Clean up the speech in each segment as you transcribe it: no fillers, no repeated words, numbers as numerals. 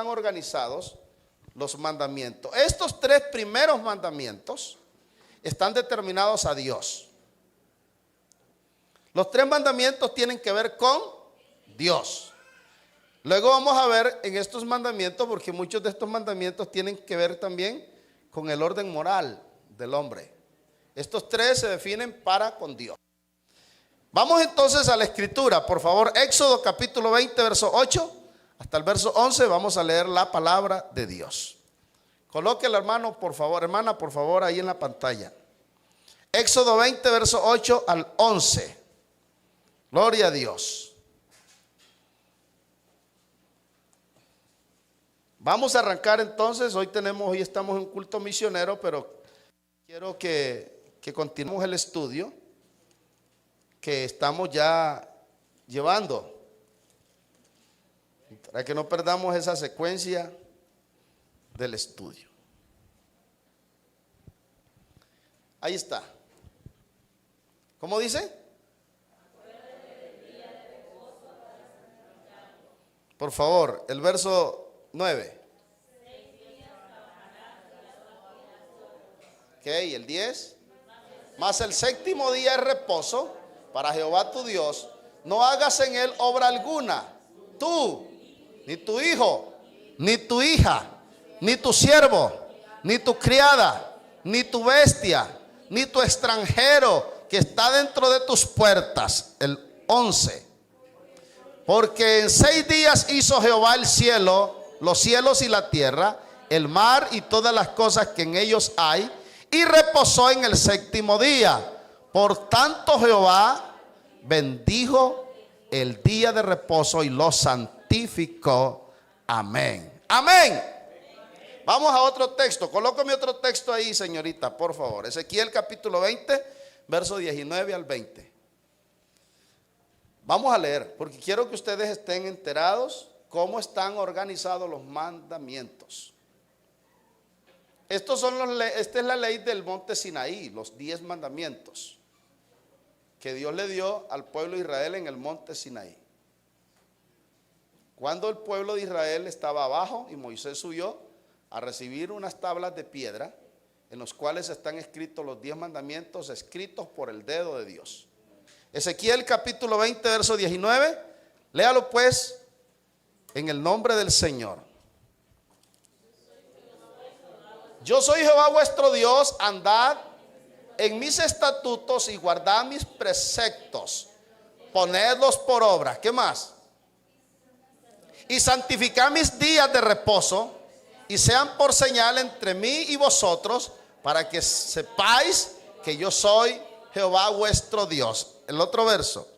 organizados los mandamientos. Estos tres primeros mandamientos están determinados a Dios. Los tres mandamientos tienen que ver con Dios. Luego vamos a ver en estos mandamientos, porque muchos de estos mandamientos tienen que ver también con el orden moral del hombre. Estos tres se definen para con Dios. Vamos entonces a la escritura, por favor. Éxodo capítulo 20, verso 8 hasta el verso 11. Vamos a leer la palabra de Dios. Colóquela, hermano, por favor, hermana, por favor, ahí en la pantalla. Éxodo 20, verso 8 al 11. Gloria a Dios. Vamos a arrancar entonces. Hoy estamos en culto misionero, pero quiero que continuemos el estudio que estamos ya llevando, para que no perdamos esa secuencia del estudio. Ahí está. ¿Cómo dice? Por favor, el verso 9. Ok, el 10. Mas el séptimo día es reposo para Jehová tu Dios. No hagas en él obra alguna, tú, ni tu hijo, ni tu hija, ni tu siervo, ni tu criada, ni tu bestia, ni tu extranjero que está dentro de tus puertas. El 11. Porque en 6 días hizo Jehová el cielo, los cielos y la tierra, el mar y todas las cosas que en ellos hay, y reposó en el séptimo día. Por tanto Jehová bendijo el día de reposo y lo santificó. Amén. Amén. Vamos a otro texto. Colócame otro texto ahí, señorita, por favor. Ezequiel capítulo 20, verso 19 al 20. Vamos a leer, porque quiero que ustedes estén enterados cómo están organizados los mandamientos. Esta es la ley del monte Sinaí, los 10 mandamientos que Dios le dio al pueblo de Israel en el monte Sinaí. Cuando el pueblo de Israel estaba abajo y Moisés subió a recibir unas tablas de piedra en los cuales están escritos los 10 mandamientos escritos por el dedo de Dios. Ezequiel capítulo 20, verso 19. Léalo pues en el nombre del Señor. Yo soy Jehová vuestro Dios, andad en mis estatutos y guardad mis preceptos, ponedlos por obra. ¿Qué más? Y santificad mis días de reposo y sean por señal entre mí y vosotros, para que sepáis que yo soy Jehová vuestro Dios. El otro verso.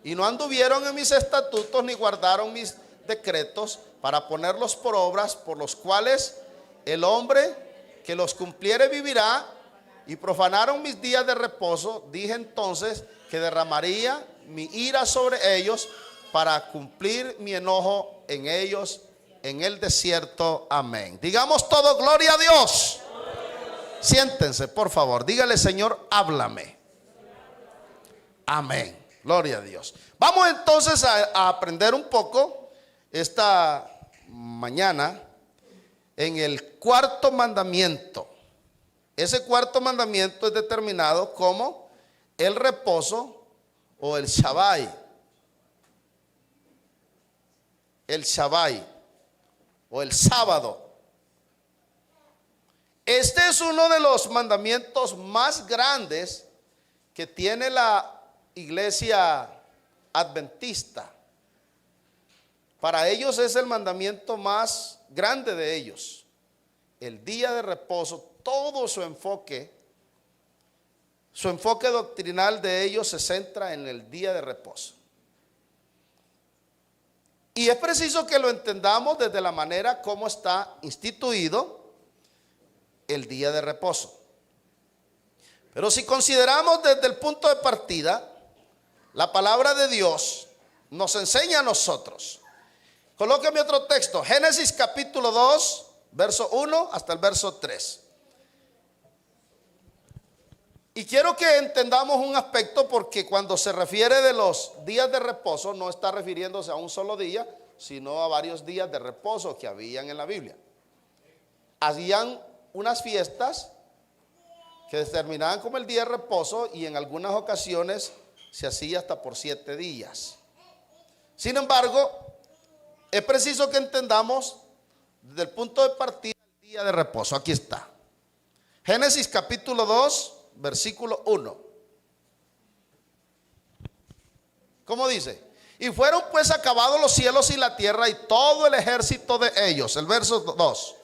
Y no anduvieron en mis estatutos ni guardaron mis decretos para ponerlos por obras, por los cuales el hombre que los cumpliere vivirá. Y profanaron mis días de reposo. Dije entonces que derramaría mi ira sobre ellos para cumplir mi enojo en ellos en el desierto. Amén. Digamos todo, gloria a Dios. Siéntense, por favor. Dígale, Señor, háblame. Amén. Gloria a Dios. Vamos entonces a aprender un poco esta mañana en el cuarto mandamiento. Ese cuarto mandamiento es determinado como el reposo o el Shabbat. El Shabbat o el sábado. Este es uno de los mandamientos más grandes que tiene la iglesia adventista. Para ellos es el mandamiento más grande de ellos. El día de reposo, todo su enfoque doctrinal de ellos se centra en el día de reposo. Y es preciso que lo entendamos desde la manera como está instituido el día de reposo. Pero si consideramos desde el punto de partida, la palabra de Dios nos enseña a nosotros. Colóqueme otro texto, Génesis capítulo 2, verso 1 hasta el verso 3. Y quiero que entendamos un aspecto, porque cuando se refiere de los días de reposo no está refiriéndose a un solo día, sino a varios días de reposo que habían en la Biblia. Hacían unas fiestas que determinaban como el día de reposo, y en algunas ocasiones se hacía hasta por 7 días. Sin embargo, es preciso que entendamos desde el punto de partida el día de reposo. Aquí está. Génesis capítulo 2, versículo 1. ¿Cómo dice? Y fueron pues acabados los cielos y la tierra y todo el ejército de ellos. El verso 2.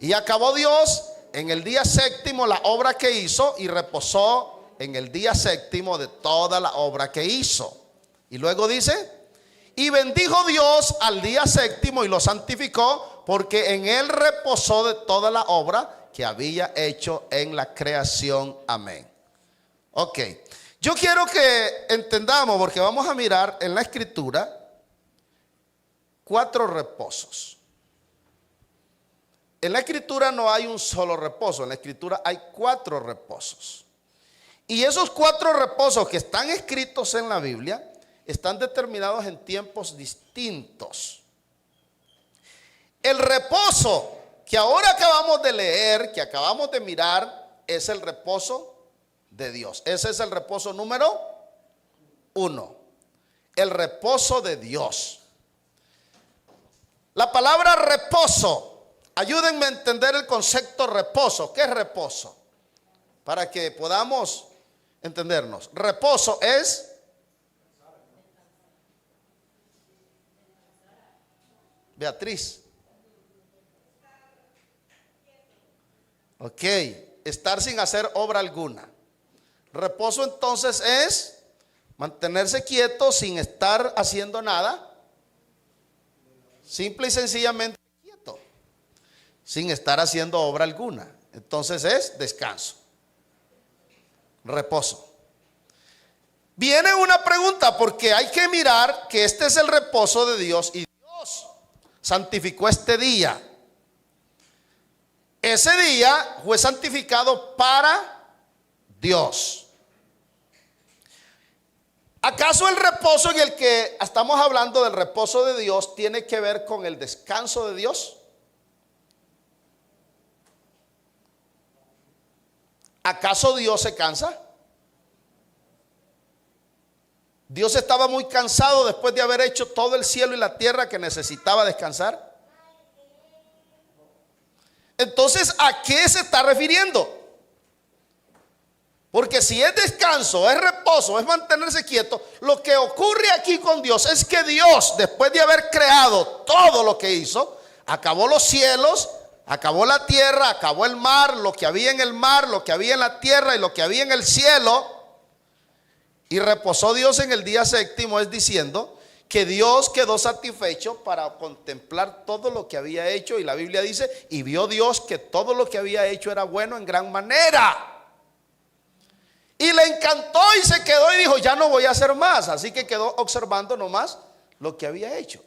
Y acabó Dios en el día séptimo la obra que hizo, y reposó en el día séptimo de toda la obra que hizo. Y luego dice: y bendijo Dios al día séptimo y lo santificó, porque en él reposó de toda la obra que había hecho en la creación. Amén. Ok, yo quiero que entendamos, porque vamos a mirar en la escritura 4 reposos. En la escritura no hay un solo reposo, en la escritura hay 4 reposos. Y esos 4 reposos que están escritos en la Biblia están determinados en tiempos distintos. El reposo que ahora acabamos de leer, que acabamos de mirar, es el reposo de Dios. Ese es el reposo número 1. El reposo de Dios. La palabra reposo, ayúdenme a entender el concepto reposo. ¿Qué es reposo? Para que podamos entendernos. Reposo es Beatriz. Ok, estar sin hacer obra alguna. Reposo entonces es mantenerse quieto sin estar haciendo nada. Simple y sencillamente quieto, sin estar haciendo obra alguna. Entonces es descanso, reposo. Viene una pregunta, porque hay que mirar que este es el reposo de Dios, y Dios santificó este día. Ese día fue santificado para Dios. ¿Acaso el reposo en el que estamos hablando, del reposo de Dios, tiene que ver con el descanso de Dios? ¿Acaso Dios se cansa? Dios estaba muy cansado después de haber hecho todo el cielo y la tierra, que necesitaba descansar. Entonces, ¿a qué se está refiriendo? Porque si es descanso, es reposo, es mantenerse quieto, lo que ocurre aquí con Dios es que Dios, después de haber creado todo lo que hizo, acabó los cielos, acabó la tierra, acabó el mar, lo que había en el mar, lo que había en la tierra y lo que había en el cielo, y reposó Dios en el día séptimo, es diciendo que Dios quedó satisfecho para contemplar todo lo que había hecho. Y la Biblia dice: y vio Dios que todo lo que había hecho era bueno en gran manera. Y le encantó y se quedó y dijo: ya no voy a hacer más. Así que quedó observando nomás lo que había hecho.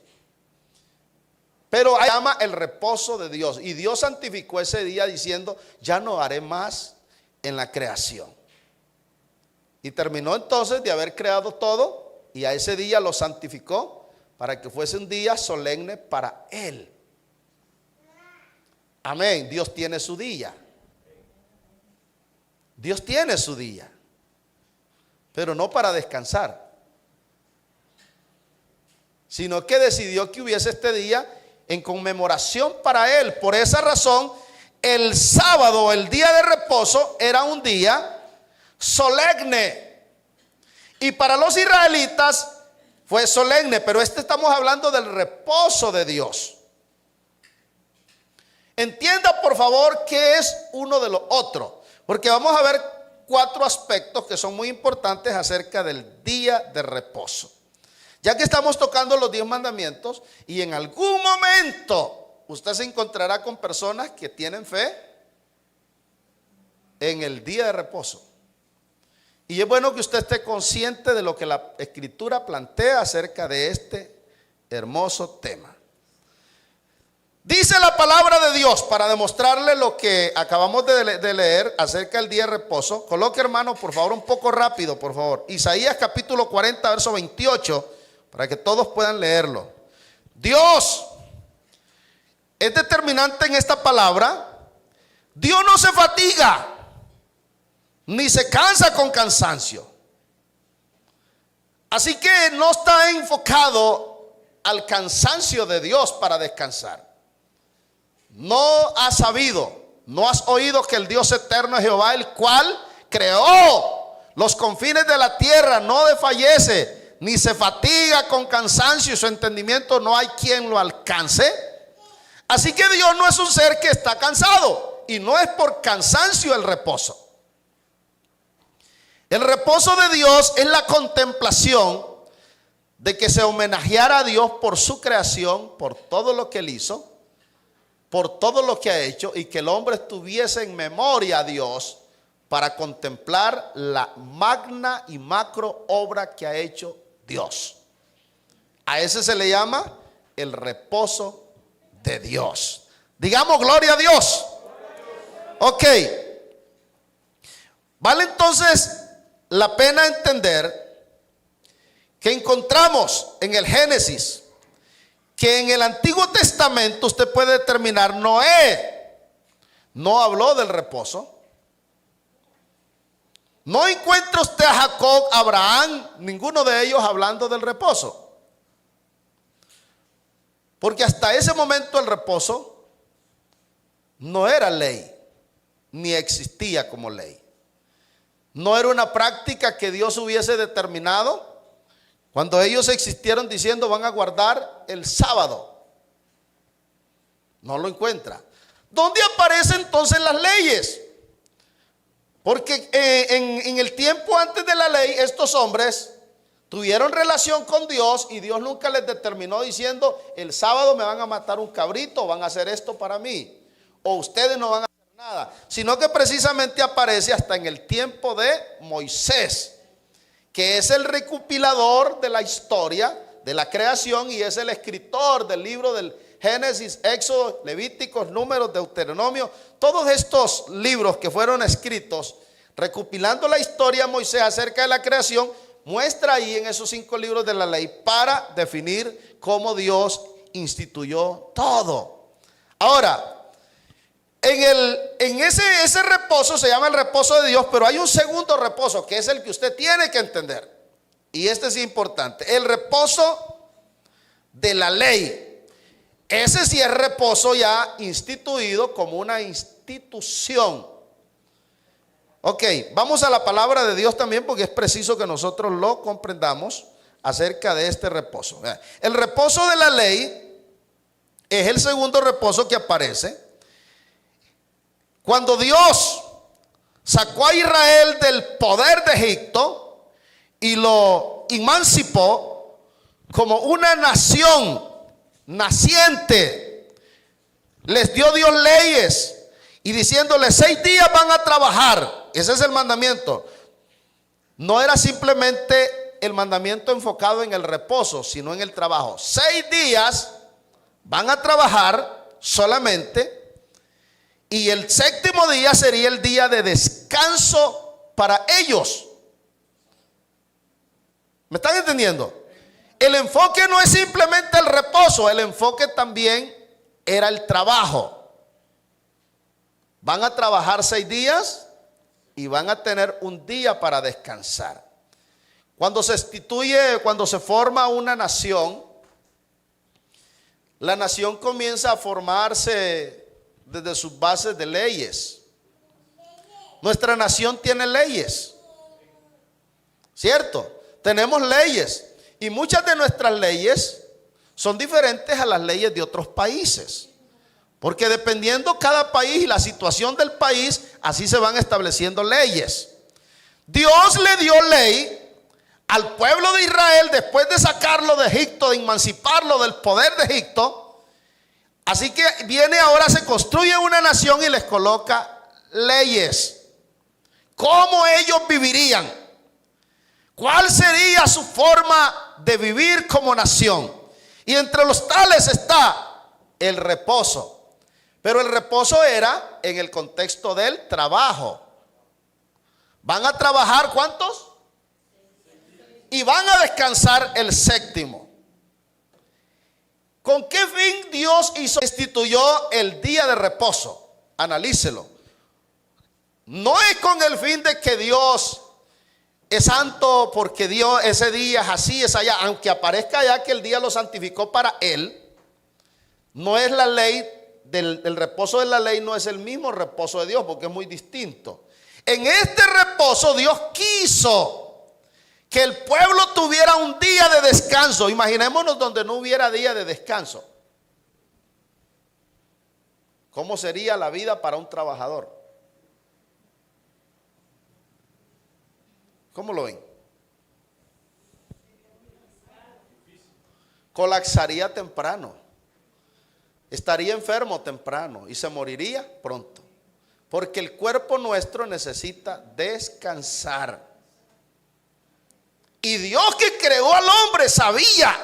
Pero ahí se llama el reposo de Dios. Y Dios santificó ese día diciendo: ya no haré más en la creación. Y terminó entonces de haber creado todo, y a ese día lo santificó para que fuese un día solemne para Él. Amén. Dios tiene su día. Dios tiene su día, pero no para descansar, sino que decidió que hubiese este día en conmemoración para Él. Por esa razón, el sábado, el día de reposo, era un día solemne. Y para los israelitas fue solemne, pero estamos hablando del reposo de Dios. Entienda por favor qué es uno de lo otro, porque vamos a ver 4 aspectos que son muy importantes acerca del día de reposo. Ya que estamos tocando los 10 mandamientos, y en algún momento usted se encontrará con personas que tienen fe en el día de reposo. Y es bueno que usted esté consciente de lo que la Escritura plantea acerca de este hermoso tema. Dice la palabra de Dios, para demostrarle lo que acabamos de leer acerca del día de reposo. Coloque, hermano, por favor, un poco rápido, por favor. Isaías capítulo 40, verso 28, para que todos puedan leerlo. Dios es determinante en esta palabra. Dios no se fatiga, ni se cansa con cansancio. Así que no está enfocado al cansancio de Dios para descansar. No has sabido, no has oído que el Dios eterno es Jehová, el cual creó los confines de la tierra, no desfallece, ni se fatiga con cansancio, y su entendimiento no hay quien lo alcance. Así que Dios no es un ser que está cansado, y no es por cansancio el reposo. El reposo de Dios es la contemplación de que se homenajeara a Dios por su creación, por todo lo que Él hizo, por todo lo que ha hecho, y que el hombre estuviese en memoria a Dios para contemplar la magna y macro obra que ha hecho Dios. A ese se le llama el reposo de Dios. Digamos gloria a Dios. Ok. Vale entonces la pena entender que encontramos en el Génesis que en el Antiguo Testamento usted puede determinar, Noé no habló del reposo. No encuentra usted a Jacob, Abraham, ninguno de ellos hablando del reposo. Porque hasta ese momento el reposo no era ley, ni existía como ley. No era una práctica que Dios hubiese determinado cuando ellos existieron diciendo van a guardar el sábado. No lo encuentra. ¿Dónde aparecen entonces las leyes? Porque en el tiempo antes de la ley, estos hombres tuvieron relación con Dios y Dios nunca les determinó diciendo el sábado me van a matar un cabrito, o van a hacer esto para mí, o ustedes no van a hacer nada, sino que precisamente aparece hasta en el tiempo de Moisés, que es el recopilador de la historia de la creación y es el escritor del libro del Génesis, Éxodo, Levíticos, Números, Deuteronomio. Todos estos libros que fueron escritos recopilando la historia de Moisés acerca de la creación, muestra ahí en esos 5 libros de la ley para definir cómo Dios instituyó todo. Ahora, en ese reposo se llama el reposo de Dios, pero hay un segundo reposo que es el que usted tiene que entender. Y este es importante, el reposo de la ley. Ese sí es reposo ya instituido como una institución. Ok, vamos a la palabra de Dios también porque es preciso que nosotros lo comprendamos acerca de este reposo. El reposo de la ley es el segundo reposo que aparece cuando Dios sacó a Israel del poder de Egipto y lo emancipó como una nación naciente. Les dio Dios leyes y diciéndoles 6 días van a trabajar. Ese es el mandamiento. No era simplemente el mandamiento enfocado en el reposo, sino en el trabajo. 6 días van a trabajar solamente, y el 7º día sería el día de descanso para ellos. ¿Me están entendiendo? El enfoque no es simplemente el reposo, el enfoque también era el trabajo. Van a trabajar 6 días y van a tener un día para descansar. Cuando se forma una nación, la nación comienza a formarse desde sus bases de leyes. Nuestra nación tiene leyes, ¿cierto? Tenemos leyes y muchas de nuestras leyes son diferentes a las leyes de otros países. Porque dependiendo cada país y la situación del país, así se van estableciendo leyes. Dios le dio ley al pueblo de Israel después de sacarlo de Egipto, de emanciparlo del poder de Egipto. Así que viene ahora, se construye una nación y les coloca leyes. ¿Cómo ellos vivirían? ¿Cuál sería su forma de vivir como nación? Y entre los tales está el reposo. Pero el reposo era en el contexto del trabajo. ¿Van a trabajar cuántos? Y van a descansar el séptimo. ¿Con qué fin Dios instituyó el día de reposo? Analícelo. No es con el fin de que Dios es santo porque Dios ese día es así, es allá. Aunque aparezca allá que el día lo santificó para Él, no es la ley del reposo de la ley, no es el mismo reposo de Dios porque es muy distinto. En este reposo Dios quiso que el pueblo tuviera un día de descanso. Imaginémonos donde no hubiera día de descanso. ¿Cómo sería la vida para un trabajador? ¿Cómo lo ven? Colapsaría temprano. Estaría enfermo temprano y se moriría pronto. Porque el cuerpo nuestro necesita descansar. Y Dios que creó al hombre sabía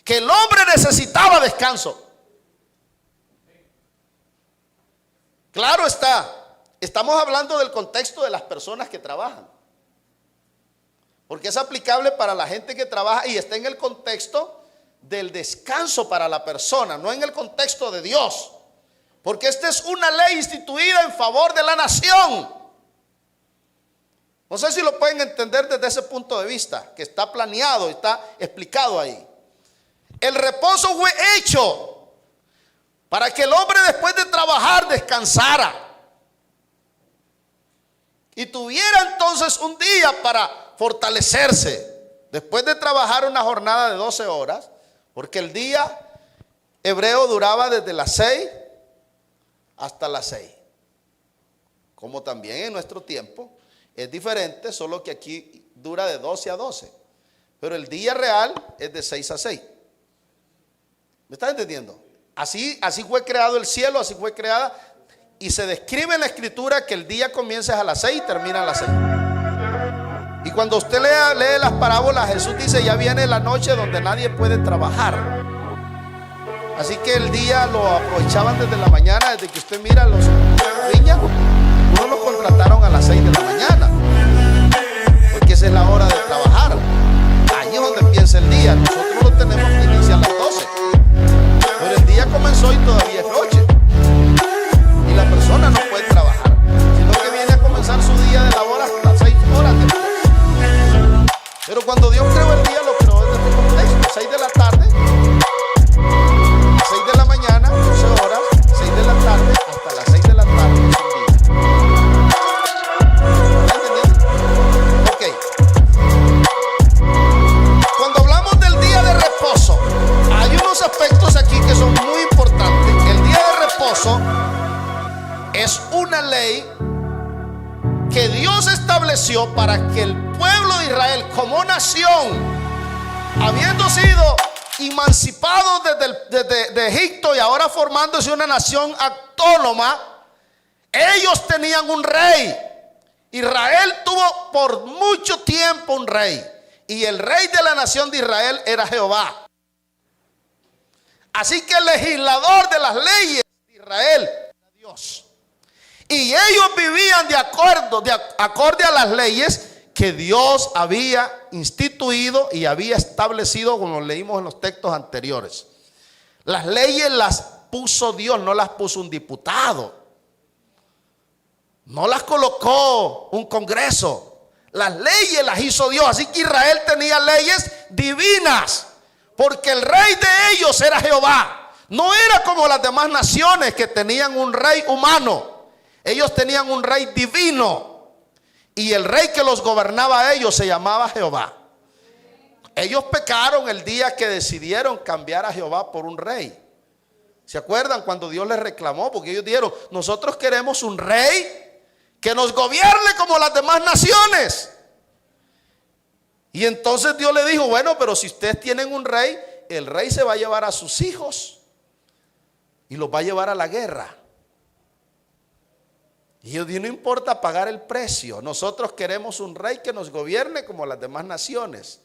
que el hombre necesitaba descanso. Claro está, estamos hablando del contexto de las personas que trabajan. Porque es aplicable para la gente que trabaja y está en el contexto del descanso para la persona, no en el contexto de Dios. Porque esta es una ley instituida en favor de la nación. No sé si lo pueden entender desde ese punto de vista, que está planeado, está explicado ahí. El reposo fue hecho para que el hombre después de trabajar descansara y tuviera entonces un día para fortalecerse después de trabajar una jornada de 12 horas, porque el día hebreo duraba desde las 6 hasta las 6, como también en nuestro tiempo. Es diferente, solo que aquí dura de 12 a 12. Pero el día real es de 6 a 6. ¿Me estás entendiendo? Así fue creado el cielo, así fue creada. Y se describe en la escritura que el día comienza a las 6 y termina a las 6. Y cuando usted lee las parábolas, Jesús dice, ya viene la noche donde nadie puede trabajar. Así que el día lo aprovechaban desde la mañana, desde que usted mira los viñas. No los contrataron a las 6 de la mañana, porque esa es la hora de trabajar. Ahí es donde empieza el día. Nosotros lo tenemos que iniciar a las 12, pero el día comenzó y todavía es noche. Y la persona no puede trabajar, sino que viene a comenzar su día de labor hasta las 6 horas después. Pero cuando Dios creó el día, lo creó desde este contexto: 6 de la tarde, 6 de la mañana, 12 horas, 6 de la tarde hasta las 6 de la tarde. Aspectos aquí que son muy importantes. El día de reposo es una ley que Dios estableció para que el pueblo de Israel como nación, habiendo sido emancipados de Egipto y ahora formándose una nación autónoma, ellos tenían un rey. Israel tuvo por mucho tiempo un rey, y el rey de la nación de Israel era Jehová. Así que el legislador de las leyes de Israel era Dios. Y ellos vivían acorde a las leyes que Dios había instituido y había establecido, como leímos en los textos anteriores. Las leyes las puso Dios, no las puso un diputado. No las colocó un congreso. Las leyes las hizo Dios. Así que Israel tenía leyes divinas, porque el rey de ellos era Jehová. No era como las demás naciones que tenían un rey humano. Ellos tenían un rey divino, y el rey que los gobernaba a ellos se llamaba Jehová. Ellos pecaron el día que decidieron cambiar a Jehová por un rey. ¿Se acuerdan cuando Dios les reclamó? Porque ellos dijeron: nosotros queremos un rey que nos gobierne como las demás naciones. Y entonces Dios le dijo: bueno, pero si ustedes tienen un rey, el rey se va a llevar a sus hijos y los va a llevar a la guerra. Y ellos dijeron: no importa pagar el precio, nosotros queremos un rey que nos gobierne como las demás naciones.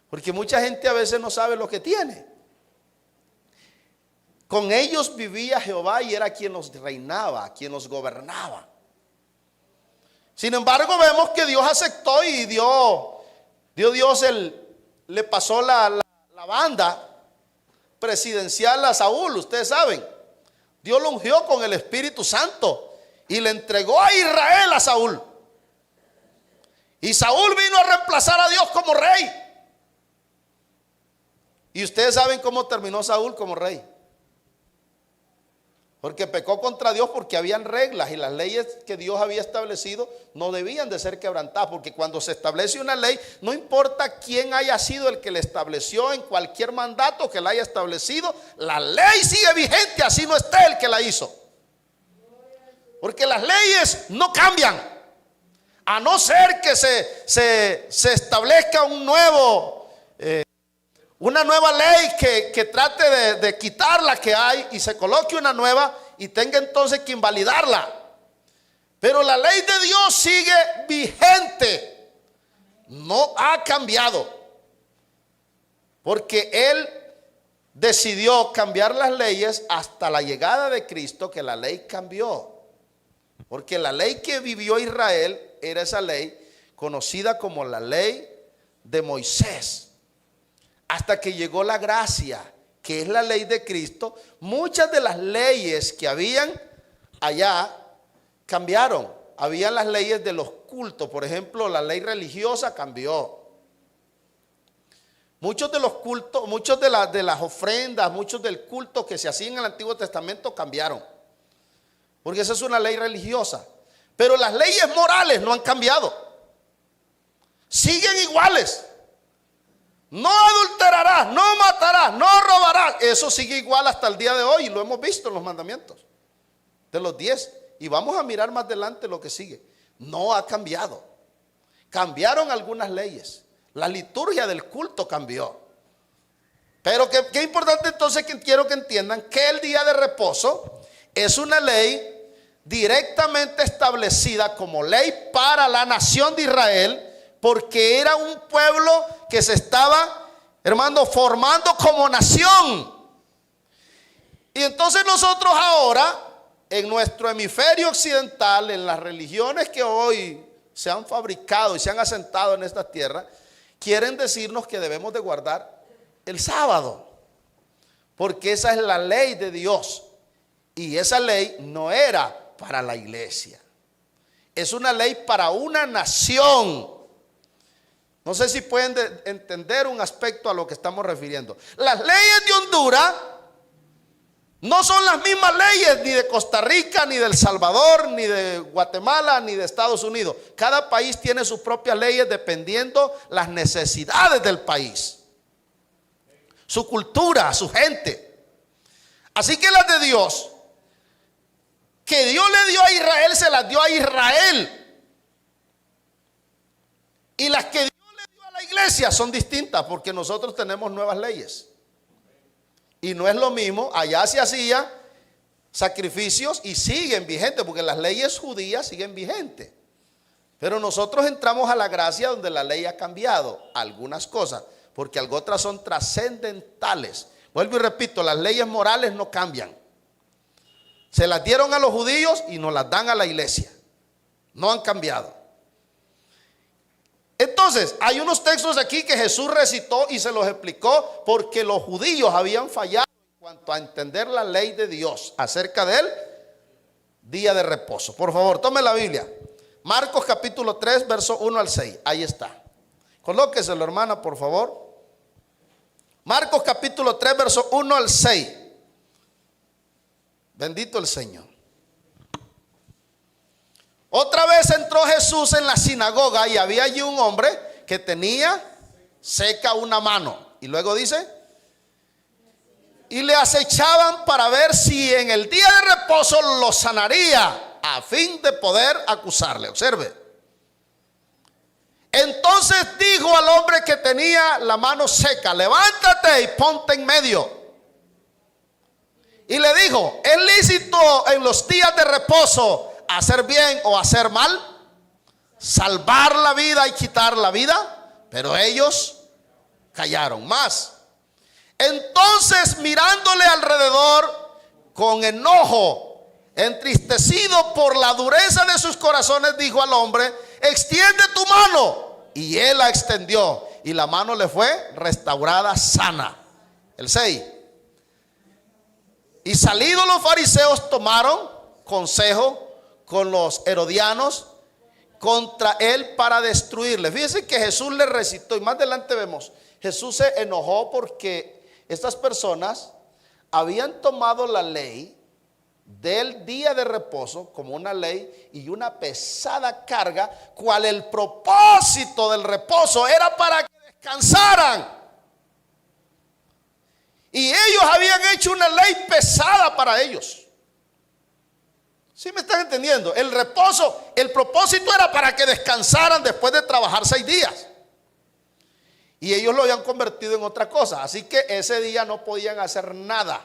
Porque mucha gente a veces no sabe lo que tiene. Con ellos vivía Jehová y era quien los reinaba, quien los gobernaba. Sin embargo, vemos que Dios aceptó y le pasó la banda presidencial a Saúl. Ustedes saben, Dios lo ungió con el Espíritu Santo y le entregó a Israel a Saúl. Y Saúl vino a reemplazar a Dios como rey. Y ustedes saben cómo terminó Saúl como rey. Porque pecó contra Dios, porque habían reglas y las leyes que Dios había establecido no debían de ser quebrantadas. Porque cuando se establece una ley, no importa quién haya sido el que la estableció, en cualquier mandato que la haya establecido, la ley sigue vigente, así no esté el que la hizo. Porque las leyes no cambian, a no ser que se establezca una nueva ley que trate de quitar la que hay y se coloque una nueva y tenga entonces que invalidarla. Pero la ley de Dios sigue vigente, no ha cambiado, porque Él decidió cambiar las leyes hasta la llegada de Cristo, que la ley cambió. Porque la ley que vivió Israel era esa ley conocida como la ley de Moisés. Hasta que llegó la gracia, que es la ley de Cristo. Muchas de las leyes que habían allá cambiaron. Habían las leyes de los cultos. Por ejemplo, la ley religiosa cambió. Muchos de los cultos, muchos de las ofrendas, muchos del culto que se hacían en el Antiguo Testamento cambiaron. Porque esa es una ley religiosa. Pero las leyes morales no han cambiado. Siguen iguales. No adulterarás, no matarás, no robarás. Eso sigue igual hasta el día de hoy. Y lo hemos visto en los mandamientos de los 10. Y vamos a mirar más adelante lo que sigue. No ha cambiado. Cambiaron algunas leyes. La liturgia del culto cambió. Pero qué importante entonces, que quiero que entiendan que el día de reposo es una ley directamente establecida como ley para la nación de Israel. Porque era un pueblo que se estaba, hermano, formando como nación. Y entonces nosotros ahora, en nuestro hemisferio occidental, en las religiones que hoy se han fabricado y se han asentado en esta tierra, quieren decirnos que debemos de guardar el sábado. Porque esa es la ley de Dios. Y esa ley no era para la iglesia. Es una ley para una nación. No sé si pueden entender un aspecto a lo que estamos refiriendo. Las leyes de Honduras no son las mismas leyes ni de Costa Rica, ni de El Salvador, ni de Guatemala, ni de Estados Unidos. Cada país tiene sus propias leyes dependiendo las necesidades del país, su cultura, su gente. Así que las de Dios, que Dios le dio a Israel, se las dio a Israel. Y las que Dios le dio a la iglesia son distintas, porque nosotros tenemos nuevas leyes. Y no es lo mismo, allá se hacían sacrificios y siguen vigentes, porque las leyes judías siguen vigentes. Pero nosotros entramos a la gracia donde la ley ha cambiado algunas cosas, porque otras son trascendentales. Vuelvo y repito, las leyes morales no cambian. Se las dieron a los judíos y nos las dan a la iglesia. No han cambiado. Entonces, hay unos textos aquí que Jesús recitó y se los explicó porque los judíos habían fallado en cuanto a entender la ley de Dios acerca del día de reposo. Por favor, tome la Biblia. Marcos capítulo 3, verso 1 al 6. Ahí está. Colóqueselo, hermana, por favor. Marcos capítulo 3, verso 1 al 6. Bendito el Señor. Otra vez entró Jesús en la sinagoga y había allí un hombre que tenía seca una mano. Y luego dice, y le acechaban para ver si en el día de reposo lo sanaría, a fin de poder acusarle. Observe. Entonces dijo al hombre que tenía la mano seca, levántate y ponte en medio. Y le dijo, ¿es lícito en los días de reposo hacer bien o hacer mal? Salvar la vida y quitar la vida. Pero ellos callaron más. Entonces, mirándole alrededor con enojo, entristecido por la dureza de sus corazones, dijo al hombre: extiende tu mano. Y él la extendió, y la mano le fue restaurada sana. El 6. Y salidos los fariseos tomaron consejo con los herodianos contra él para destruirle. Fíjense que Jesús le recitó, y más adelante vemos, Jesús se enojó porque estas personas habían tomado la ley del día de reposo como una ley y una pesada carga, cual el propósito del reposo era para que descansaran. Y ellos habían hecho una ley pesada para ellos. ¿Sí me están entendiendo? El reposo, el propósito era para que descansaran después de trabajar 6 días. Y ellos lo habían convertido en otra cosa. Así que ese día no podían hacer nada.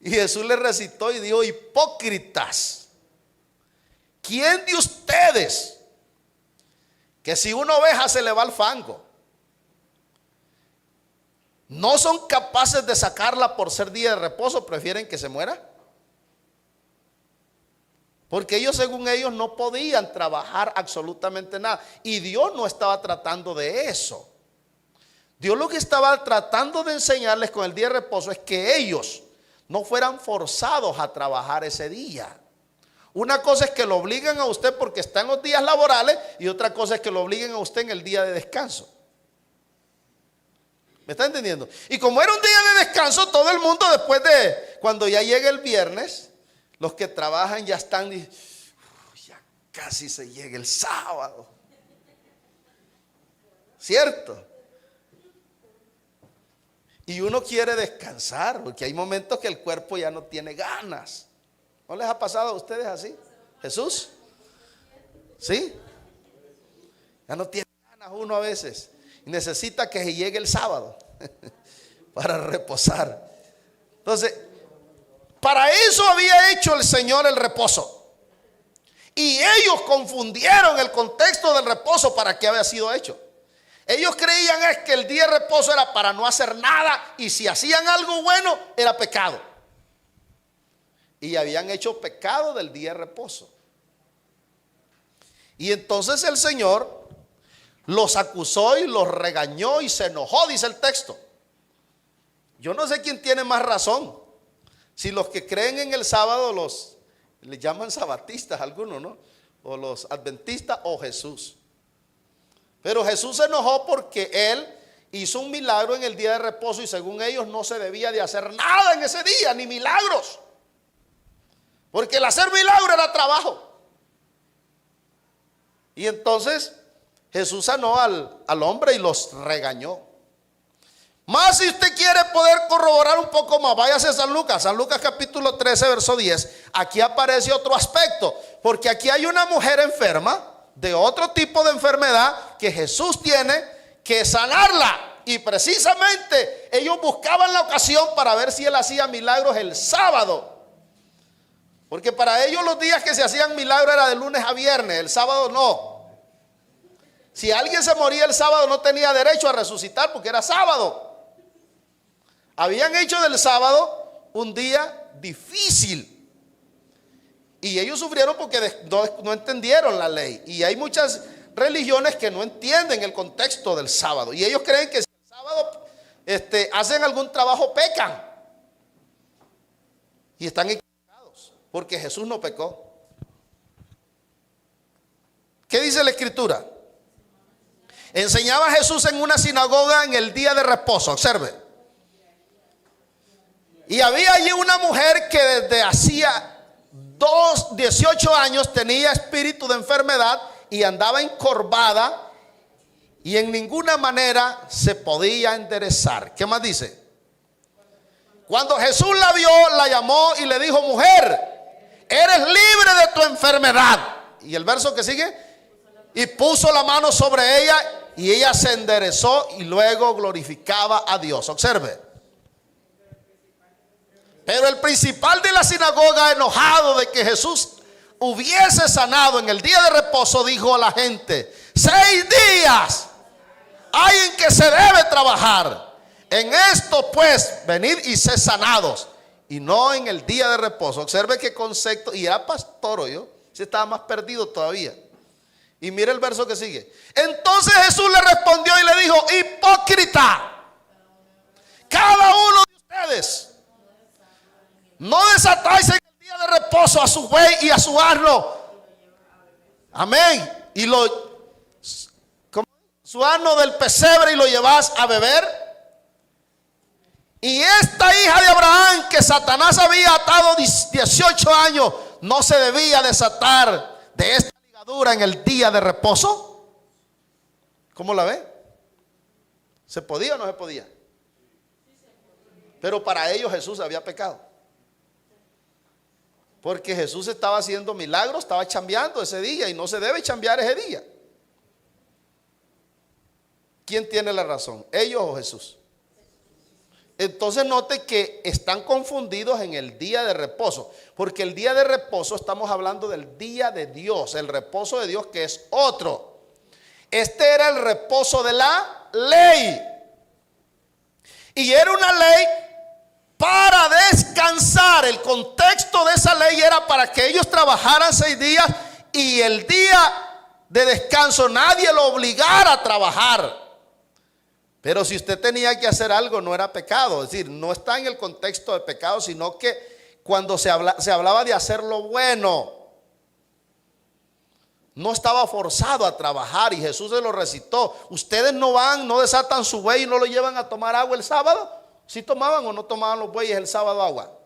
Y Jesús les recitó y dijo: hipócritas, ¿quién de ustedes que si una oveja se le va al fango, no son capaces de sacarla por ser día de reposo? ¿Prefieren que se muera? Porque ellos, según ellos, no podían trabajar absolutamente nada. Y Dios no estaba tratando de eso. Dios lo que estaba tratando de enseñarles con el día de reposo es que ellos no fueran forzados a trabajar ese día. Una cosa es que lo obliguen a usted porque está en los días laborales, y otra cosa es que lo obliguen a usted en el día de descanso. ¿Me está entendiendo? Y como era un día de descanso, todo el mundo, después de, cuando ya llega el viernes, los que trabajan ya están, ya casi se llega el sábado, ¿cierto? Y uno quiere descansar, porque hay momentos que el cuerpo ya no tiene ganas. ¿No les ha pasado a ustedes así? ¿Jesús? ¿Sí? Ya no tiene ganas uno a veces. Y necesita que se llegue el sábado para reposar. Entonces, para eso había hecho el Señor el reposo. Y ellos confundieron el contexto del reposo para qué había sido hecho. Ellos creían es que el día de reposo era para no hacer nada, y si hacían algo bueno era pecado. Y habían hecho pecado del día de reposo. Y entonces el Señor los acusó y los regañó y se enojó, dice el texto. Yo no sé quién tiene más razón. Si los que creen en el sábado le llaman sabatistas algunos, ¿no? O los adventistas, o Jesús. Pero Jesús se enojó porque él hizo un milagro en el día de reposo, y según ellos no se debía de hacer nada en ese día, ni milagros. Porque el hacer milagro era trabajo. Y entonces Jesús sanó al hombre y los regañó. Más, si usted quiere poder corroborar un poco más, váyase a San Lucas capítulo 13, verso 10. Aquí aparece otro aspecto, porque aquí hay una mujer enferma de otro tipo de enfermedad que Jesús tiene que sanarla. Y precisamente ellos buscaban la ocasión para ver si él hacía milagros el sábado. Porque para ellos los días que se hacían milagros era de lunes a viernes, el sábado no. Si alguien se moría el sábado no tenía derecho a resucitar porque era sábado. Habían hecho del sábado un día difícil. Y ellos sufrieron porque no entendieron la ley. Y hay muchas religiones que no entienden el contexto del sábado. Y ellos creen que si el sábado hacen algún trabajo, pecan. Y están equivocados, porque Jesús no pecó. ¿Qué dice la Escritura? Enseñaba Jesús en una sinagoga en el día de reposo. Observe. Y había allí una mujer que desde hacía 18 años tenía espíritu de enfermedad y andaba encorvada, y en ninguna manera se podía enderezar. ¿Qué más dice? Cuando Jesús la vio, la llamó y le dijo: mujer, eres libre de tu enfermedad. Y el verso que sigue: y puso la mano sobre ella, y ella se enderezó y luego glorificaba a Dios. Observe. Pero el principal de la sinagoga, enojado de que Jesús hubiese sanado en el día de reposo, dijo a la gente: 6 días hay en que se debe trabajar. En esto pues, venid y sed sanados, y no en el día de reposo. Observe qué concepto. Y era pastor, yo se estaba más perdido todavía. Y mire el verso que sigue. Entonces Jesús le respondió y le dijo: hipócrita, cada uno de ustedes no desatáis en el día de reposo a su buey y a su asno. Amén. Y su asno del pesebre, y lo llevas a beber. Y esta hija de Abraham, que Satanás había atado 18 años, no se debía desatar de esta ligadura en el día de reposo. ¿Cómo la ve? ¿Se podía o no se podía? Pero para ellos Jesús había pecado, porque Jesús estaba haciendo milagros, estaba chambeando ese día, y no se debe chambear ese día. ¿Quién tiene la razón? ¿Ellos o Jesús? Entonces note que están confundidos en el día de reposo, porque el día de reposo estamos hablando del día de Dios, el reposo de Dios, que es otro. Este era el reposo de la ley, y era una ley para descansar. El contexto de esa ley era para que ellos trabajaran 6 días, y el día de descanso nadie lo obligara a trabajar. Pero si usted tenía que hacer algo, no era pecado. Es decir, no está en el contexto de pecado, sino que cuando se hablaba de hacer lo bueno, no estaba forzado a trabajar. Y Jesús se lo recitó. Ustedes no van, no desatan su buey y no lo llevan a tomar agua el sábado. ¿Sí tomaban o no tomaban los bueyes el sábado agua?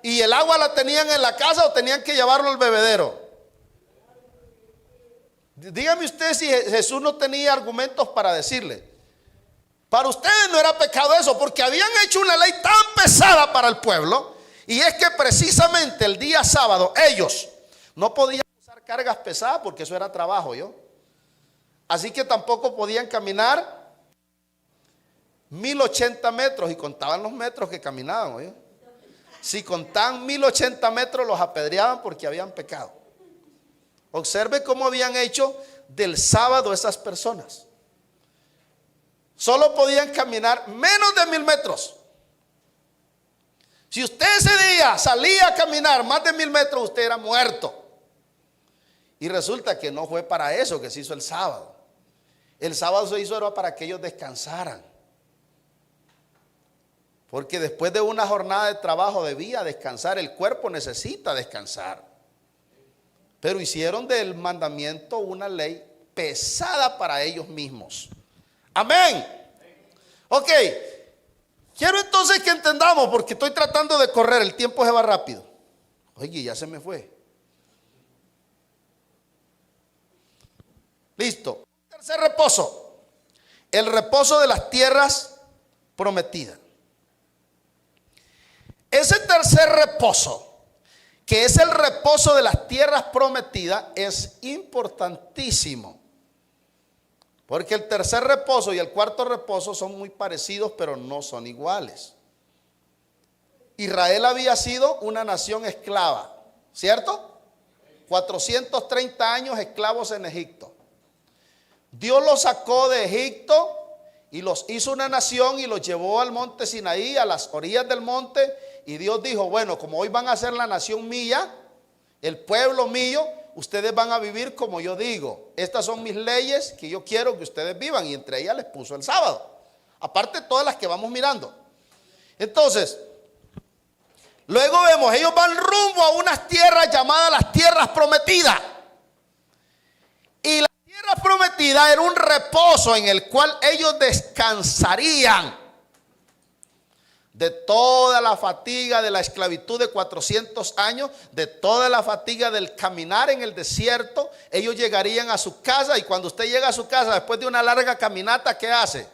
¿Y el agua la tenían en la casa o tenían que llevarlo al bebedero? Dígame usted si Jesús no tenía argumentos para decirle. Para ustedes no era pecado eso, porque habían hecho una ley tan pesada para el pueblo. Y es que precisamente el día sábado ellos no podían usar cargas pesadas, porque eso era trabajo, así que tampoco podían caminar 1080 metros, y contaban los metros que caminaban, Si contaban 1080 metros, los apedreaban porque habían pecado. Observe cómo habían hecho del sábado esas personas. Solo podían caminar menos de 1000 metros. Si usted ese día salía a caminar más de 1000 metros, usted era muerto. Y resulta que no fue para eso que se hizo el sábado. El sábado se hizo era para que ellos descansaran. Porque después de una jornada de trabajo debía descansar. El cuerpo necesita descansar. Pero hicieron del mandamiento una ley pesada para ellos mismos. Amén. Ok. Quiero entonces que entendamos, porque estoy tratando de correr, el tiempo se va rápido. Oye, ya se me fue. Listo. Tercer reposo. El reposo de las tierras prometidas. Ese tercer reposo, que es el reposo de las tierras prometidas, es importantísimo. Porque el tercer reposo y el cuarto reposo son muy parecidos, pero no son iguales. Israel había sido una nación esclava, ¿cierto? 430 años esclavos en Egipto. Dios los sacó de Egipto y los hizo una nación y los llevó al monte Sinaí, a las orillas del monte. Y Dios dijo: bueno, como hoy van a ser la nación mía, el pueblo mío, ustedes van a vivir como yo digo. Estas son mis leyes que yo quiero que ustedes vivan. Y entre ellas les puso el sábado. Aparte de todas las que vamos mirando. Entonces, luego vemos, ellos van rumbo a unas tierras llamadas las tierras prometidas. Y las tierras prometidas era un reposo en el cual ellos descansarían de toda la fatiga de la esclavitud de 400 años, de toda la fatiga del caminar en el desierto. Ellos llegarían a su casa, y cuando usted llega a su casa después de una larga caminata, ¿qué hace?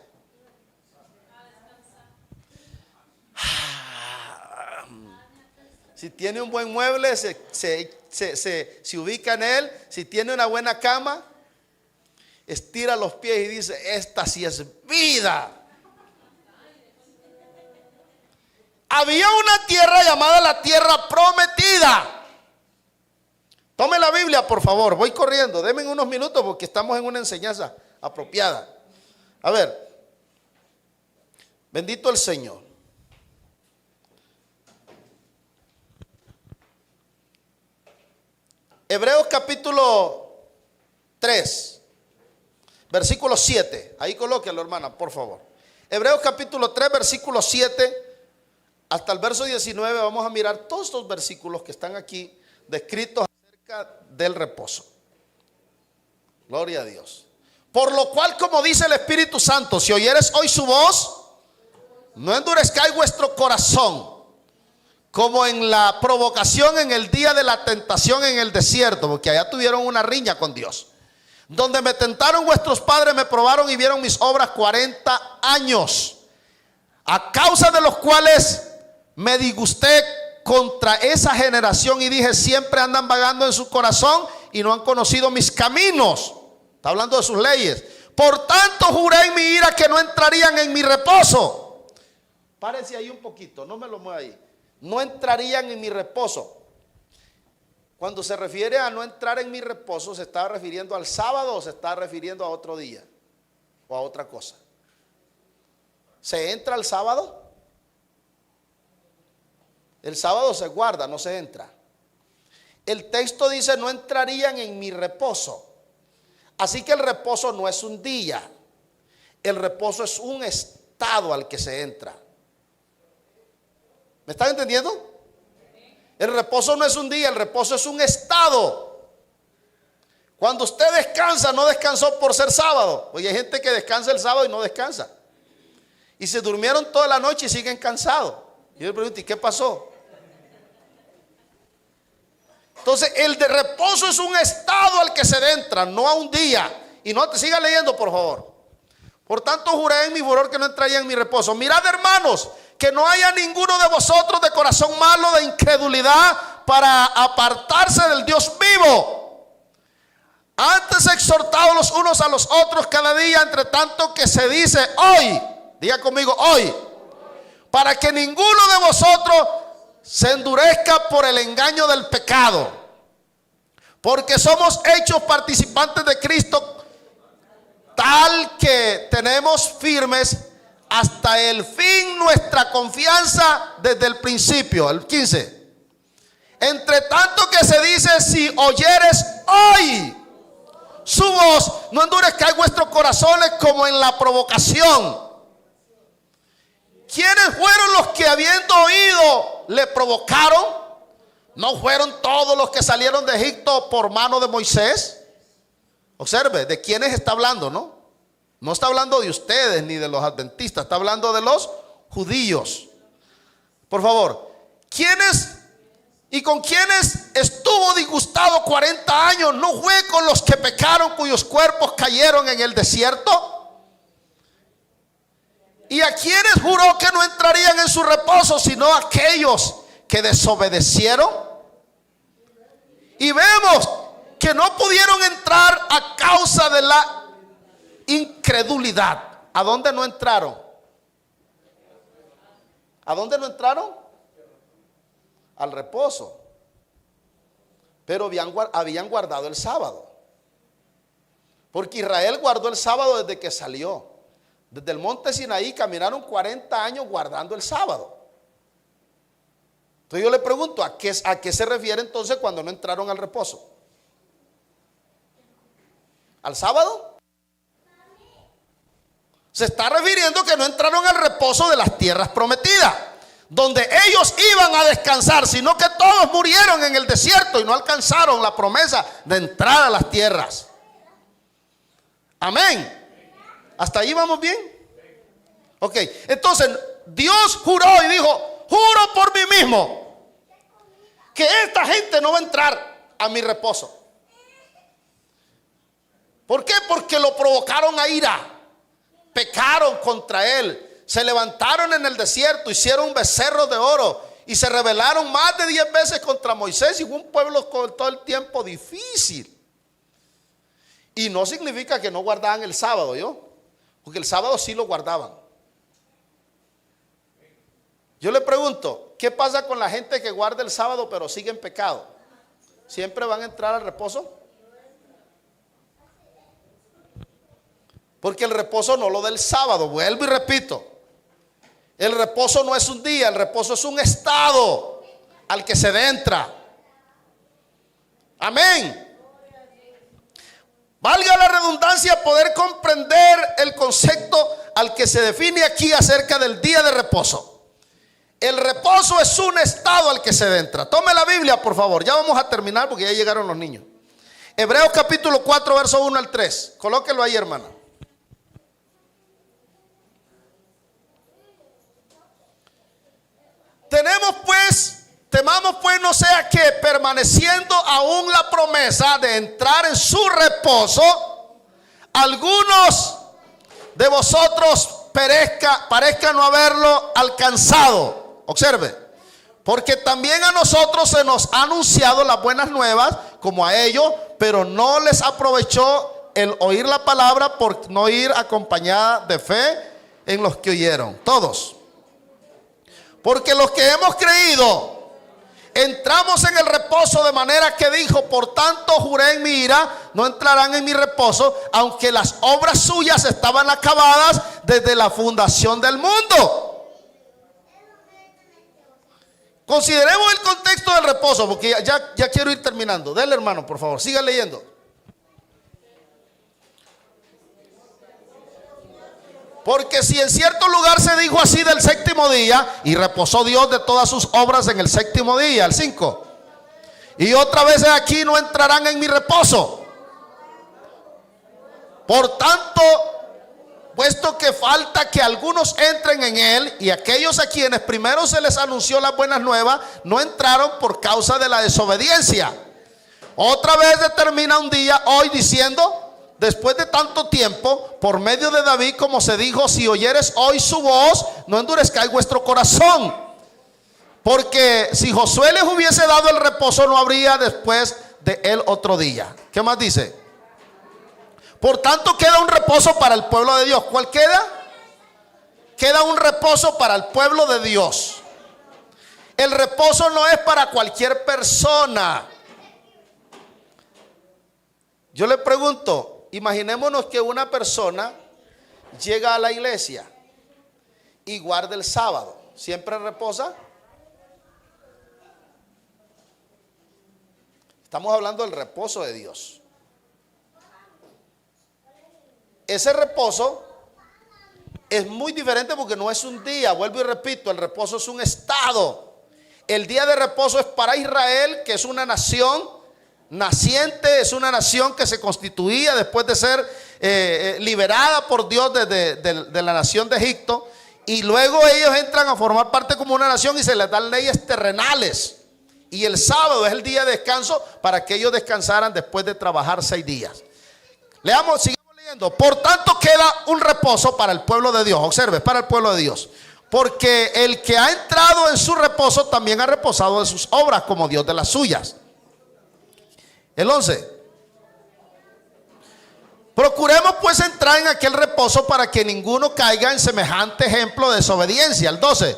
Si tiene un buen mueble, se ubica en él. Si tiene una buena cama, estira los pies y dice: esta sí es vida. Había una tierra llamada la tierra prometida. Tome la Biblia, por favor. Voy corriendo. Denme unos minutos porque estamos en una enseñanza apropiada. A ver. Bendito el Señor. Hebreos capítulo 3, versículo 7. Ahí colóquelo, hermana, por favor. Hebreos capítulo 3, versículo 7 hasta el verso 19. Vamos a mirar todos estos versículos que están aquí descritos acerca del reposo. Gloria a Dios. Por lo cual, como dice el Espíritu Santo, si oyeres hoy su voz, no endurezcáis vuestro corazón, como en la provocación en el día de la tentación en el desierto, porque allá tuvieron una riña con Dios, donde me tentaron vuestros padres, me probaron y vieron mis obras 40 años, a causa de los cuales me disgusté contra esa generación y dije, siempre andan vagando en su corazón y no han conocido mis caminos. Está hablando de sus leyes. Por tanto juré en mi ira que no entrarían en mi reposo. Párense ahí un poquito, no me lo mueva ahí. No entrarían en mi reposo. Cuando se refiere a no entrar en mi reposo, ¿se está refiriendo al sábado o se está refiriendo a otro día o a otra cosa? ¿Se entra el sábado? El sábado se guarda, no se entra. El texto dice no entrarían en mi reposo. Así que el reposo no es un día. El reposo es un estado al que se entra. ¿Me están entendiendo? El reposo no es un día, el reposo es un estado. Cuando usted descansa, no descansó por ser sábado. Oye, hay gente que descansa el sábado y no descansa. Y se durmieron toda la noche y siguen cansados. Y yo le pregunto, ¿y qué pasó? Entonces, el de reposo es un estado al que se entra, no a un día. Y no te siga leyendo, por favor. Por tanto, juré en mi furor que no entraría en mi reposo. Mirad, hermanos, que no haya ninguno de vosotros de corazón malo, de incredulidad, para apartarse del Dios vivo. Antes exhortados los unos a los otros cada día, entre tanto que se dice hoy. Diga conmigo, hoy. Para que ninguno de vosotros se endurezca por el engaño del pecado. Porque somos hechos participantes de Cristo, tal que tenemos firmes hasta el fin nuestra confianza desde el principio. El 15. Entre tanto que se dice, si oyeres hoy su voz, no endurezcáis vuestros corazones como en la provocación. ¿Quiénes fueron los que habiendo oído le provocaron? ¿No fueron todos los que salieron de Egipto por mano de Moisés? Observe, ¿de quiénes está hablando, no? No está hablando de ustedes ni de los adventistas, está hablando de los judíos. Por favor, ¿quiénes y con quiénes estuvo disgustado 40 años? ¿No fue con los que pecaron, cuyos cuerpos cayeron en el desierto? ¿Y a quienes juró que no entrarían en su reposo, sino a aquellos que desobedecieron? Y vemos que no pudieron entrar a causa de la incredulidad. ¿A dónde no entraron? ¿A dónde no entraron? Al reposo. Pero habían guardado el sábado. Porque Israel guardó el sábado desde que salió. Desde el monte Sinaí caminaron 40 años guardando el sábado. Entonces yo le pregunto, ¿a qué se refiere entonces cuando no entraron al reposo? ¿Al sábado? Se está refiriendo que no entraron al reposo de las tierras prometidas, donde ellos iban a descansar, sino que todos murieron en el desierto y no alcanzaron la promesa de entrar a las tierras. Amén. ¿Hasta ahí vamos bien? Ok, entonces Dios juró y dijo, juro por mí mismo que esta gente no va a entrar a mi reposo. ¿Por qué? Porque lo provocaron a ira. Pecaron contra él, se levantaron en el desierto, hicieron un becerro de oro y se rebelaron más de 10 veces contra Moisés, y fue un pueblo con todo el tiempo difícil. Y no significa que no guardaban el sábado, porque el sábado sí lo guardaban. Yo le pregunto, ¿qué pasa con la gente que guarda el sábado pero sigue en pecado? ¿Siempre van a entrar al reposo? Porque el reposo no lo del sábado, vuelvo y repito. El reposo no es un día, el reposo es un estado al que se entra. Amén. Valga la redundancia poder comprender el concepto al que se define aquí acerca del día de reposo. El reposo es un estado al que se entra. Tome la Biblia, por favor. Ya vamos a terminar porque ya llegaron los niños. Hebreos capítulo 4, verso 1 al 3. Colóquelo ahí, hermana. Temamos pues no sea que permaneciendo aún la promesa de entrar en su reposo, algunos de vosotros parezca no haberlo alcanzado. Observe, porque también a nosotros se nos ha anunciado las buenas nuevas como a ellos, pero no les aprovechó el oír la palabra por no ir acompañada de fe en los que oyeron. Todos. Porque los que hemos creído entramos en el reposo, de manera que dijo: por tanto juré en mi ira, no entrarán en mi reposo, aunque las obras suyas estaban acabadas desde la fundación del mundo. Consideremos el contexto del reposo, porque ya quiero ir terminando. Dele, hermano, por favor, siga leyendo. Porque si en cierto lugar se dijo así del séptimo día, y reposó Dios de todas sus obras en el séptimo día, el 5. Y otra vez aquí: no entrarán en mi reposo. Por tanto, puesto que falta que algunos entren en él, y aquellos a quienes primero se les anunció las buenas nuevas no entraron por causa de la desobediencia. Otra vez determina un día hoy diciendo: después de tanto tiempo, por medio de David, como se dijo: si oyeres hoy su voz, no endurezcáis vuestro corazón. Porque si Josué les hubiese dado el reposo, no habría después de él otro día. ¿Qué más dice? Por tanto, queda un reposo para el pueblo de Dios. ¿Cuál queda? Queda un reposo para el pueblo de Dios. El reposo no es para cualquier persona. Yo le pregunto, imaginémonos que una persona llega a la iglesia y guarda el sábado. ¿Siempre reposa? Estamos hablando del reposo de Dios. Ese reposo es muy diferente porque no es un día. Vuelvo y repito, el reposo es un estado. El día de reposo es para Israel, que es una nación naciente, es una nación que se constituía después de ser liberada por Dios de la nación de Egipto, y luego ellos entran a formar parte como una nación y se les dan leyes terrenales, y el sábado es el día de descanso para que ellos descansaran después de trabajar 6 días. Leamos, sigamos leyendo. Por tanto queda un reposo para el pueblo de Dios. Observe, para el pueblo de Dios, porque el que ha entrado en su reposo también ha reposado de sus obras, como Dios de las suyas. El 11. Procuremos pues entrar en aquel reposo para que ninguno caiga en semejante ejemplo de desobediencia. El 12.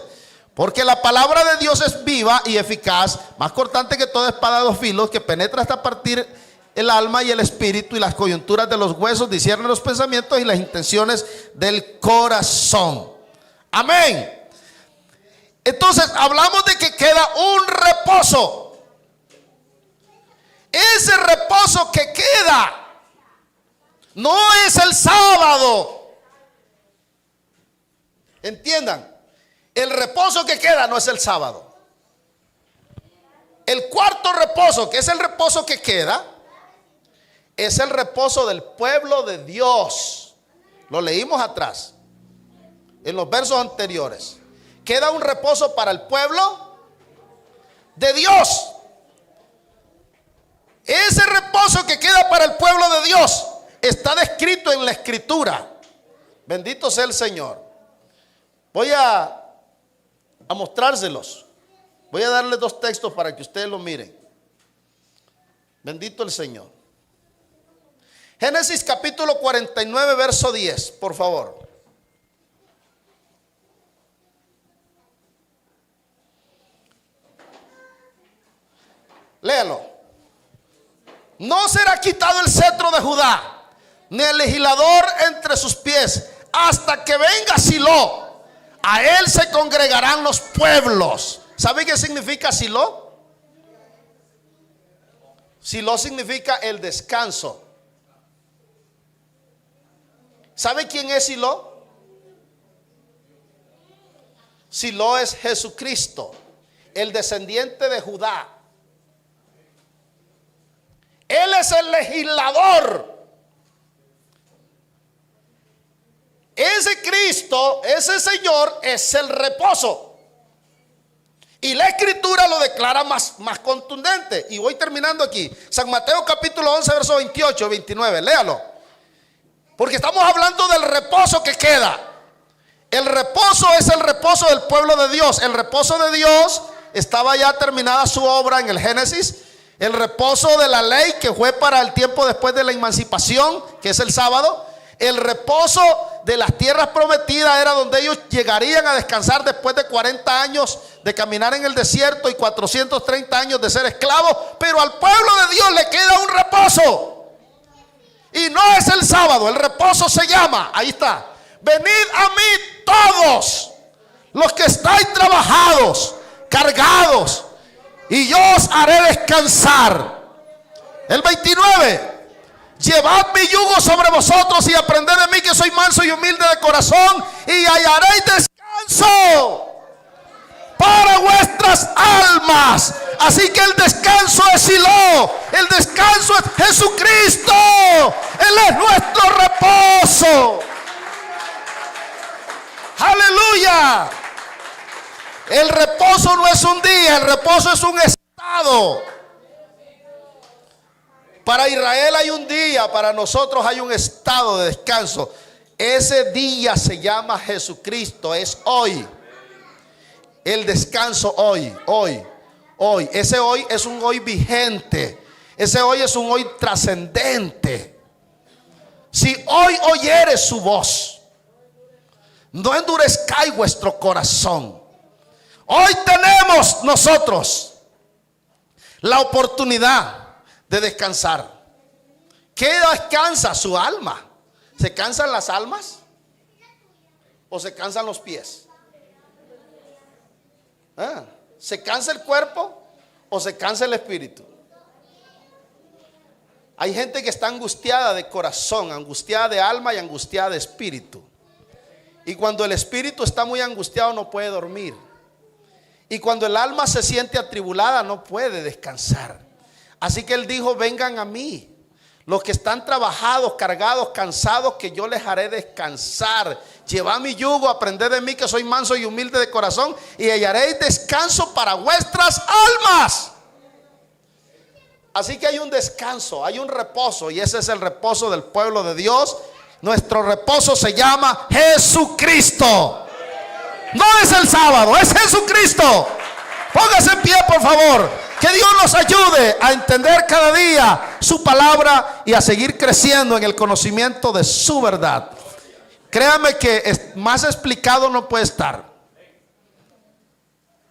Porque la palabra de Dios es viva y eficaz, más cortante que toda espada de 2 filos, que penetra hasta partir el alma y el espíritu y las coyunturas de los huesos, discierne los pensamientos y las intenciones del corazón. Amén. Entonces hablamos de que queda un reposo. Ese reposo que queda no es el sábado. Entiendan, el reposo que queda no es el sábado. El cuarto reposo, que es el reposo que queda, es el reposo del pueblo de Dios. Lo leímos atrás, en los versos anteriores. Queda un reposo para el pueblo de Dios. Ese reposo que queda para el pueblo de Dios está descrito en la Escritura. Bendito sea el Señor. Voy a mostrárselos. Voy a darles 2 textos para que ustedes lo miren. Bendito el Señor. Génesis capítulo 49, verso 10, por favor. Léalo. No será quitado el cetro de Judá, ni el legislador entre sus pies, hasta que venga Silo. A él se congregarán los pueblos. ¿Sabe qué significa Silo? Silo significa el descanso. ¿Sabe quién es Silo? Silo es Jesucristo, el descendiente de Judá. Él es el legislador. Ese Cristo, ese Señor es el reposo. Y la Escritura lo declara más contundente. Y voy terminando aquí. San Mateo capítulo 11, verso 28, 29. Léalo. Porque estamos hablando del reposo que queda. El reposo es el reposo del pueblo de Dios. El reposo de Dios estaba ya terminada su obra en el Génesis. El reposo de la ley que fue para el tiempo después de la emancipación, que es el sábado. El reposo de las tierras prometidas era donde ellos llegarían a descansar después de 40 años de caminar en el desierto y 430 años de ser esclavos. Pero al pueblo de Dios le queda un reposo. Y no es el sábado, el reposo se llama, ahí está: venid a mí todos los que estáis trabajados, cargados, y yo os haré descansar. El 29: llevad mi yugo sobre vosotros y aprended de mí, que soy manso y humilde de corazón, y hallaréis descanso para vuestras almas. Así que el descanso es Silo, el descanso es Jesucristo. Él es nuestro reposo. Aleluya. El reposo no es un día, el reposo es un estado. Para Israel hay un día, para nosotros hay un estado de descanso. Ese día se llama Jesucristo, es hoy. El descanso hoy. Ese hoy es un hoy vigente. Ese hoy es un hoy trascendente. Si hoy oyeres su voz, no endurezcáis vuestro corazón. Hoy tenemos nosotros la oportunidad de descansar. ¿Qué descansa su alma? ¿Se cansan las almas? ¿O se cansan los pies? ¿Se cansa el cuerpo o se cansa el espíritu? Hay gente que está angustiada de corazón, angustiada de alma y angustiada de espíritu. Y cuando el espíritu está muy angustiado no puede dormir. Y cuando el alma se siente atribulada no puede descansar. Así que él dijo: vengan a mí, los que están trabajados, cargados, cansados, que yo les haré descansar. Llevad mi yugo, aprended de mí, que soy manso y humilde de corazón, y hallaréis descanso para vuestras almas. Así que hay un descanso, hay un reposo, y ese es el reposo del pueblo de Dios. Nuestro reposo se llama Jesucristo. No es el sábado, es Jesucristo. Póngase en pie, por favor. Que Dios nos ayude a entender cada día su palabra y a seguir creciendo en el conocimiento de su verdad. Créame que más explicado no puede estar.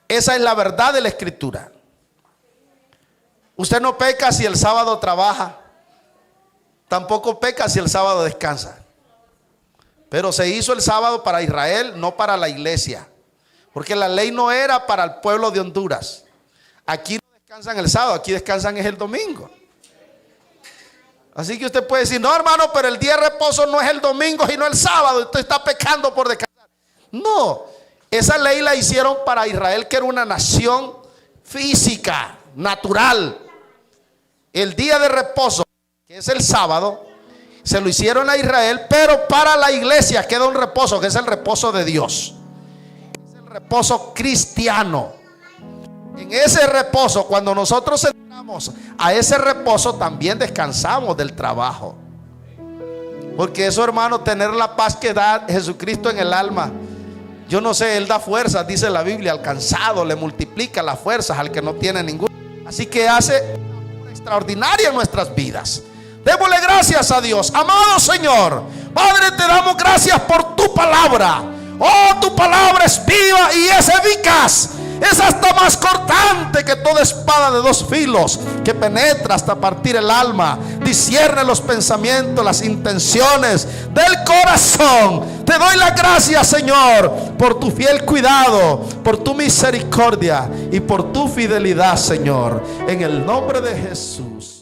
Esa es la verdad de la Escritura. Usted no peca si el sábado trabaja. Tampoco peca si el sábado descansa. Pero se hizo el sábado para Israel, no para la iglesia. Porque la ley no era para el pueblo de Honduras. Aquí no descansan el sábado, aquí descansan es el domingo. Así que usted puede decir: no, hermano, pero el día de reposo no es el domingo y no el sábado, usted está pecando por descansar. No, esa ley la hicieron para Israel, que era una nación física, natural. El día de reposo, que es el sábado, se lo hicieron a Israel, pero para la iglesia queda un reposo, que es el reposo de Dios. Es el reposo cristiano. En ese reposo, cuando nosotros entramos a ese reposo, también descansamos del trabajo. Porque eso, hermano, tener la paz que da Jesucristo en el alma, yo no sé, Él da fuerzas, dice la Biblia, al cansado le multiplica las fuerzas al que no tiene ninguna. Así que hace una obra extraordinaria en nuestras vidas. Démosle gracias a Dios. Amado Señor, Padre, te damos gracias por tu palabra. Oh, tu palabra es viva y es eficaz. es hasta más cortante que toda espada de dos filos, que penetra hasta partir el alma, discierne los pensamientos, las intenciones del corazón. Te doy las gracias, Señor, por tu fiel cuidado, por tu misericordia y por tu fidelidad, Señor, en el nombre de Jesús.